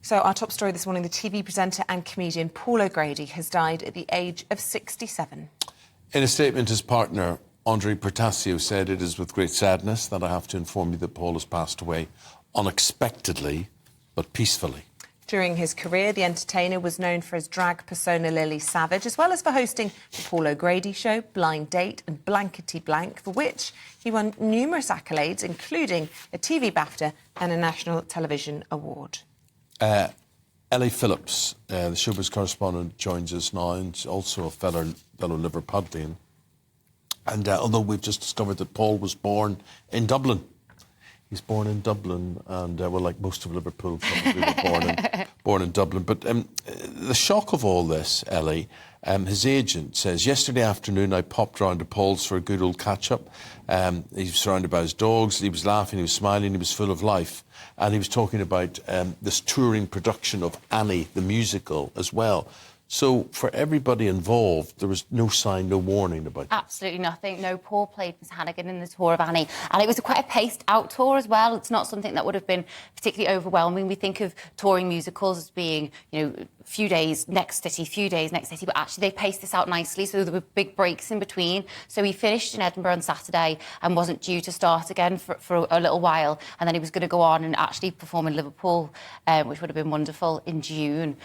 So our top story this morning, the TV presenter and comedian Paul O'Grady has died at the age of 67. In a statement, his partner, Andre Portasio, said, "It is with great sadness that I have to inform you that Paul has passed away unexpectedly, but peacefully." During his career, the entertainer was known for his drag persona Lily Savage, as well as for hosting The Paul O'Grady Show, Blind Date and Blankety Blank, for which he won numerous accolades, including a TV BAFTA and a National Television Award. Ellie Phillips, the showbiz correspondent, joins us now, and also a fellow Liverpudlian. And although we've just discovered that Paul was born in Dublin, he's born in Dublin, and well, like most of Liverpool, probably were born in Dublin. But the shock of all this, Ellie, his agent says, "Yesterday afternoon I popped round to Paul's for a good old catch-up. He was surrounded by his dogs, he was laughing, he was smiling, he was full of life." And he was talking about this touring production of Annie, the musical, as well. So for everybody involved, there was no sign, no warning about that. Absolutely nothing. No, Paul played Miss Hannigan in the tour of Annie. And it was quite a paced-out tour as well. It's not something that would have been particularly overwhelming. We think of touring musicals as being, you know, a few days next city, but actually they paced this out nicely, so there were big breaks in between. So he finished in Edinburgh on Saturday and wasn't due to start again for a little while. And then he was going to go on and actually perform in Liverpool, which would have been wonderful, in June.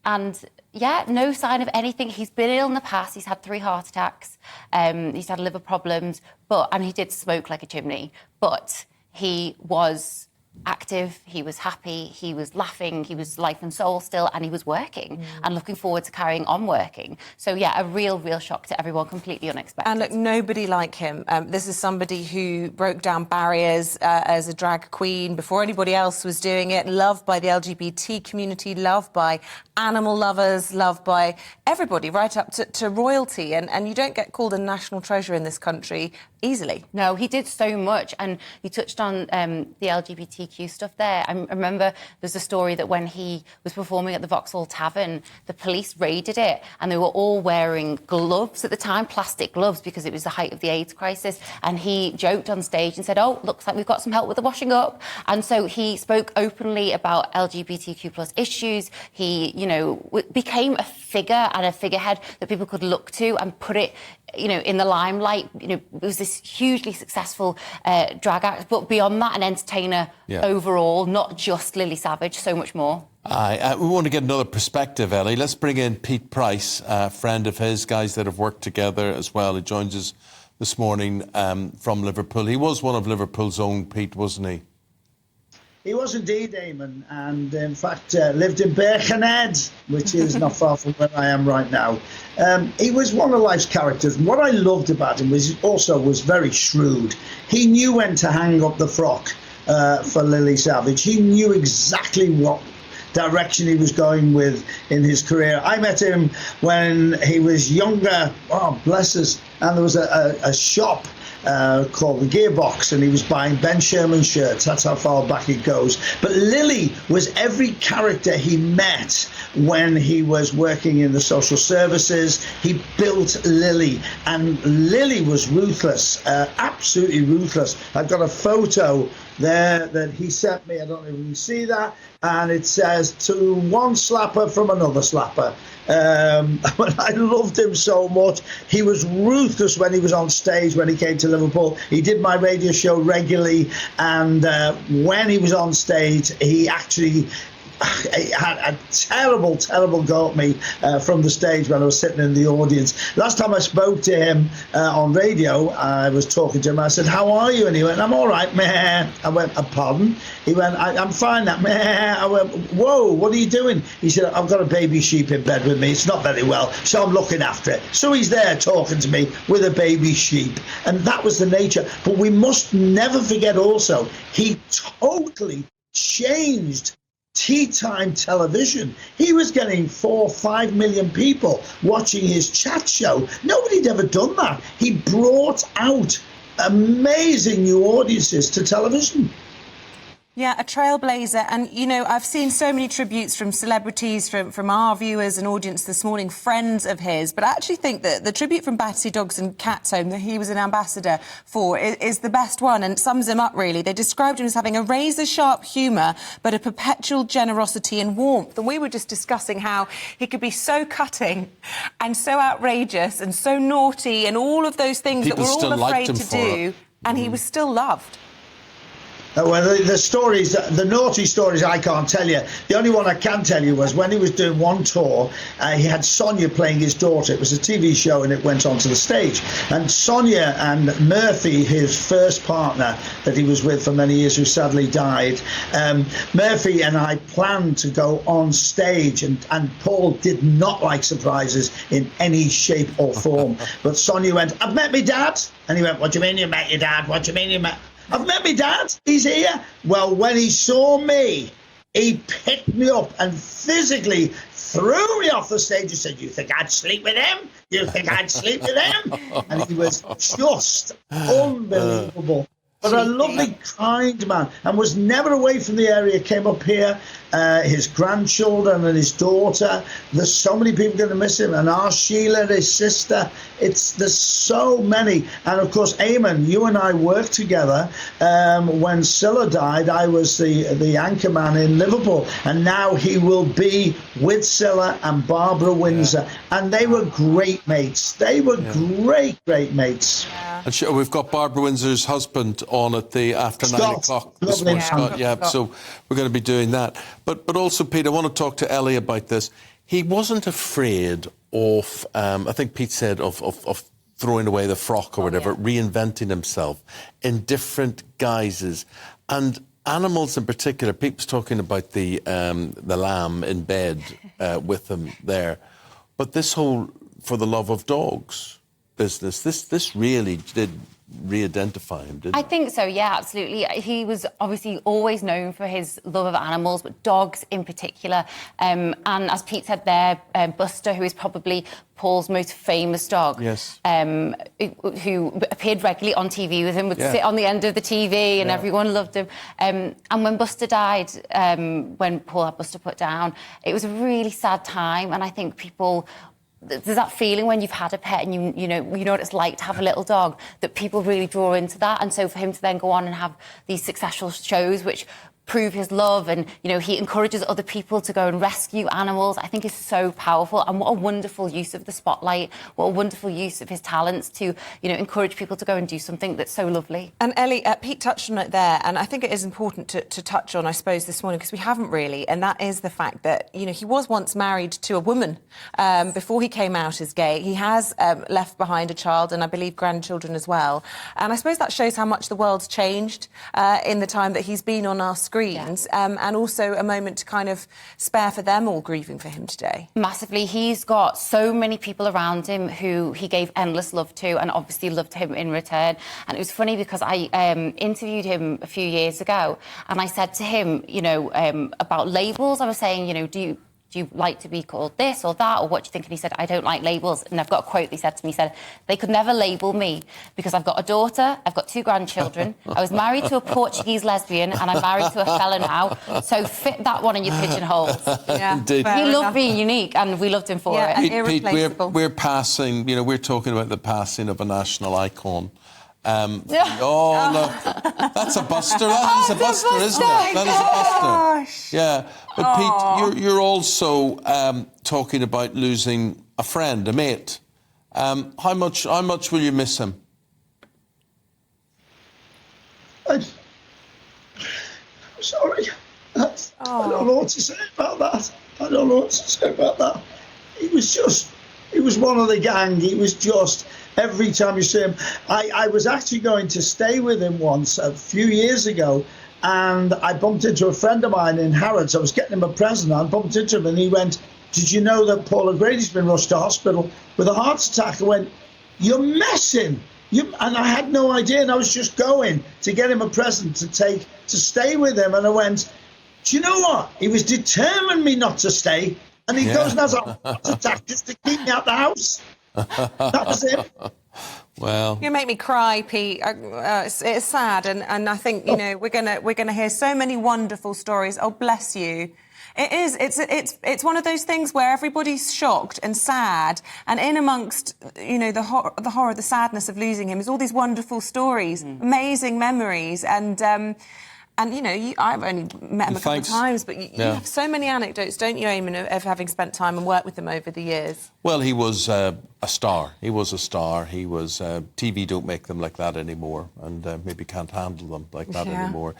And, yeah, no sign of anything. He's been ill in the past. He's had 3 heart attacks. He's had liver problems. And he did smoke like a chimney. But he was active, he was happy, he was laughing, he was life and soul still, and he was working and looking forward to carrying on working. So, yeah, a real shock to everyone, completely unexpected. And look, nobody like him. This is somebody who broke down barriers as a drag queen before anybody else was doing it, loved by the LGBT community, loved by animal lovers, loved by everybody, right up to royalty. And you don't get called a national treasure in this country easily. No, he did so much, and you touched on the LGBTQ stuff there. I remember there's a story that when he was performing at the Vauxhall Tavern, the police raided it, and they were all wearing gloves at the time, plastic gloves, because it was the height of the AIDS crisis. And he joked on stage and said, "Oh, looks like we've got some help with the washing up." And so he spoke openly about LGBTQ plus issues. He, you know, became a figure and a figurehead that people could look to and put it, you know, in the limelight. You know, it was this hugely successful drag act, but beyond that, an entertainer overall, not just Lily Savage, so much more. We want to get another perspective, Ellie. Let's bring in Pete Price, a friend of his, guys that have worked together as well. He joins us this morning from Liverpool. He was one of Liverpool's own, Pete, wasn't he? He was indeed, Eamon, and in fact lived in Birkenhead, which is not far from where I am right now. He was one of life's characters. And what I loved about him was was very shrewd. He knew when to hang up the frock for Lily Savage. He knew exactly what direction he was going with in his career. I met him when he was younger, oh bless us, and there was a shop called the Gearbox, and he was buying Ben Sherman shirts. That's how far back it goes. But Lily was every character he met when he was working in the social services. He built Lily, and Lily was ruthless, absolutely ruthless. I've got a photo there that he sent me. I don't know if you can see that. And it says, "To one slapper from another slapper." I loved him so much. He was ruthless when he was on stage, when he came to Liverpool. He did my radio show regularly, and when he was on stage, he actually had a terrible go at me from the stage when I was sitting in the audience. Last time I spoke to him on radio, I was talking to him. I said, "How are you?" And he went, "I'm all right, meh." I went, "Pardon?" He went, "I'm fine, that meh." I went, "Whoa, what are you doing?" He said, "I've got a baby sheep in bed with me. It's not very well, so I'm looking after it." So he's there talking to me with a baby sheep. And that was the nature. But we must never forget also, he totally changed tea time television. He was getting 4 or 5 million people watching his chat show. Nobody'd ever done that. He brought out amazing new audiences to television. Yeah, a trailblazer. And, you know, I've seen so many tributes from celebrities, from our viewers and audience this morning, friends of his. But I actually think that the tribute from Battersea Dogs and Cats Home that he was an ambassador for is the best one and sums him up, really. They described him as having a razor-sharp humour, but a perpetual generosity and warmth. And we were just discussing how he could be so cutting and so outrageous and so naughty and all of those things People that we're still all liked afraid him to for do. it. And he was still loved. Well, the stories, the naughty stories, I can't tell you. The only one I can tell you was when he was doing one tour, he had Sonia playing his daughter. It was a TV show and it went onto the stage. And Sonia and Murphy, his first partner that he was with for many years, who sadly died, Murphy and I planned to go on stage, and Paul did not like surprises in any shape or form. But Sonia went, "I've met my dad." And he went, "What do you mean you met your dad? What do you mean you met..." "I've met my dad. He's here." Well, when he saw me, he picked me up and physically threw me off the stage and said, "You think I'd sleep with him? You think I'd sleep with him?" And he was just unbelievable. But a lovely, kind man, and was never away from the area. Came up here, his grandchildren and his daughter. There's so many people going to miss him. And our Sheila, his sister. There's so many. And of course, Eamon, you and I worked together. When Scylla died, I was the anchor man in Liverpool, and now he will be with Scylla and Barbara Windsor. And they were great mates. They were great mates. And we've got Barbara Windsor's husband on at the after 9 o'clock this morning, Scott. Yeah, so we're going to be doing that. But also, Pete, I want to talk to Ellie about this. He wasn't afraid of, I think Pete said, of throwing away the frock or whatever, reinventing himself in different guises. And animals in particular, Pete was talking about the lamb in bed with him there. But this whole for the love of dogs business, this really did re-identify him, didn't it? I think so, yeah, absolutely. He was obviously always known for his love of animals, but dogs in particular. And as Pete said there, Buster, who is probably Paul's most famous dog, yes, who appeared regularly on TV with him, would sit on the end of the TV and everyone loved him. And when Buster died, when Paul had Buster put down, it was a really sad time, and I think people... There's that feeling when you've had a pet and you know what it's like to have a little dog, that people really draw into that. And so for him to then go on and have these successful shows which prove his love, and he encourages other people to go and rescue animals, I think is so powerful. And what a wonderful use of the spotlight, what a wonderful use of his talents to encourage people to go and do something that's so lovely. And Ellie, Pete touched on it there, and I think it is important to touch on, I suppose, this morning, because we haven't really, and that is the fact that he was once married to a woman before he came out as gay. He has left behind a child and I believe grandchildren as well, and I suppose that shows how much the world's changed in the time that he's been on our screens. And also a moment to kind of spare for them all grieving for him today. Massively. He's got so many people around him who he gave endless love to, and obviously loved him in return. And it was funny because I interviewed him a few years ago, and I said to him, about labels. I was saying, do you like to be called this or that, or what do you think? And he said, "I don't like labels." And I've got a quote he said to me, he said, "They could never label me because I've got a daughter, I've got 2 grandchildren, I was married to a Portuguese lesbian, and I'm married to a fella now, so fit that one in your pigeonholes." Yeah, indeed. He loved being unique, and we loved him for it. Pete, we're passing, we're talking about the passing of a national icon. Oh, look, that's a Buster. That is a Buster, isn't it? That is a Buster. Gosh. Yeah, but Pete, you're also talking about losing a friend, a mate. How much will you miss him? I'm sorry. I don't know what to say about that. He was one of the gang. He was just... Every time you see him, I was actually going to stay with him once a few years ago, and I bumped into a friend of mine in Harrods. I was getting him a present. I bumped into him, and he went, "Did you know that Paul O'Grady's been rushed to hospital with a heart attack?" I went, "You're messing." And I had no idea, and I was just going to get him a present to stay with him, and I went, "Do you know what? He was determined me not to stay, and he goes and has a heart attack just to keep me out the house." That was it. Well, You make me cry, Pete. It's sad, and I think we're gonna hear so many wonderful stories. Oh, bless you. It is. It's one of those things where everybody's shocked and sad, and in amongst the horror, the sadness of losing him is all these wonderful stories, amazing memories, and I've only met him a couple of times, but you have so many anecdotes, don't you, Eamon, of having spent time and worked with him over the years? Well, he was a star. He was a star. He was TV don't make them like that anymore, and maybe can't handle them like that anymore.